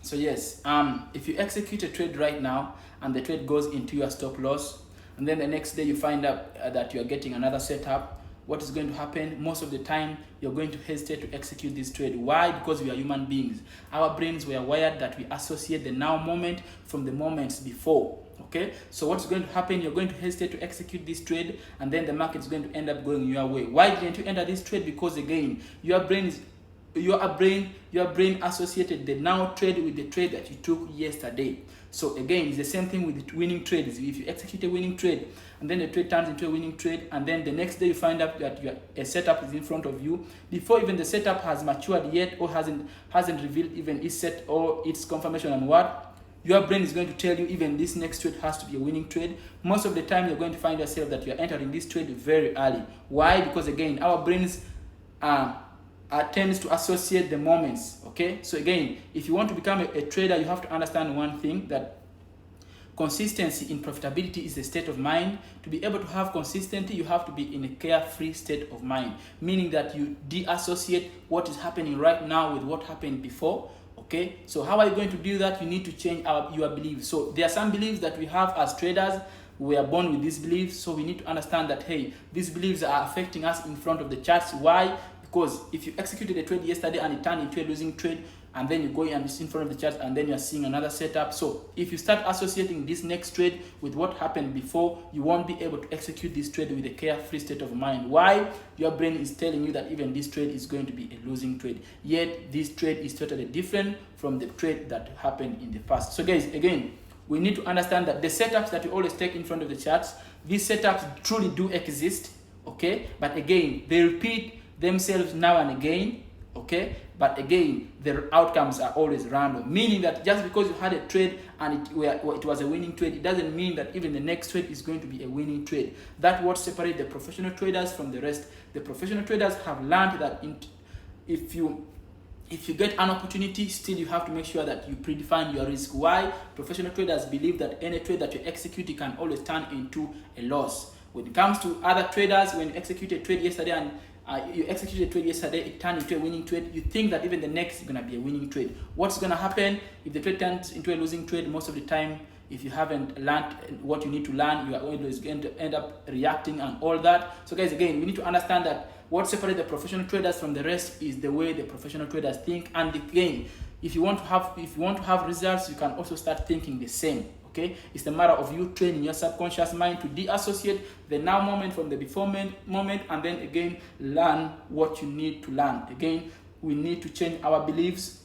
So yes, if you execute a trade right now and the trade goes into your stop loss, and then the next day you find out that you are getting another setup, what is going to happen? Most of the time, you're going to hesitate to execute this trade. Why? Because we are human beings. Our brains were wired that we associate the now moment from the moments before. Okay, so what's going to happen? You're going to hesitate to execute this trade, and then the market is going to end up going your way. Why didn't you enter this trade? Because again, your brain associated the now trade with the trade that you took yesterday. So again, it's the same thing with the winning trades. If you execute a winning trade and then the trade turns into a winning trade, and then the next day you find out that a setup is in front of you before even the setup has matured yet, or hasn't revealed even its set or its confirmation on what, your brain is going to tell you even this next trade has to be a winning trade. Most of the time, you're going to find yourself that you're entering this trade very early. Why? Because again, our brains tends to associate the moments. Okay, so again, if you want to become a trader, you have to understand one thing, that consistency in profitability is a state of mind. To be able to have consistency, you have to be in a carefree state of mind, meaning that you de-associate what is happening right now with what happened before. Okay, so how are you going to do that? You need to change your beliefs. So there are some beliefs that we have as traders. We are born with these beliefs, so we need to understand that, hey, these beliefs are affecting us in front of the charts. Why? Because if you executed a trade yesterday and it turned into a losing trade, and then you go and it's in front of the chart, and then you're seeing another setup. So if you start associating this next trade with what happened before, you won't be able to execute this trade with a carefree state of mind. Why? Your brain is telling you that even this trade is going to be a losing trade. Yet this trade is totally different from the trade that happened in the past. So guys, again, we need to understand that the setups that we always take in front of the charts, these setups truly do exist, okay? But again, they repeat themselves now and again, okay? But again, the outcomes are always random, meaning that just because you had a trade and it was a winning trade, it doesn't mean that even the next trade is going to be a winning trade. That's what separates the professional traders from the rest. The professional traders have learned that if you get an opportunity, still you have to make sure that you predefine your risk. Why? Professional traders believe that any trade that you execute can always turn into a loss. When it comes to other traders, when you execute a trade yesterday and it turned into a winning trade, you think that even the next is going to be a winning trade. What's going to happen if the trade turns into a losing trade? Most of the time, if you haven't learned what you need to learn, you are always going to end up reacting and all that. So guys, again, we need to understand that what separates the professional traders from the rest is the way the professional traders think. And again, if you want to have results, you can also start thinking the same. Okay, it's the matter of you training your subconscious mind to de-associate the now moment from the before moment, and then again learn what you need to learn. Again, we need to change our beliefs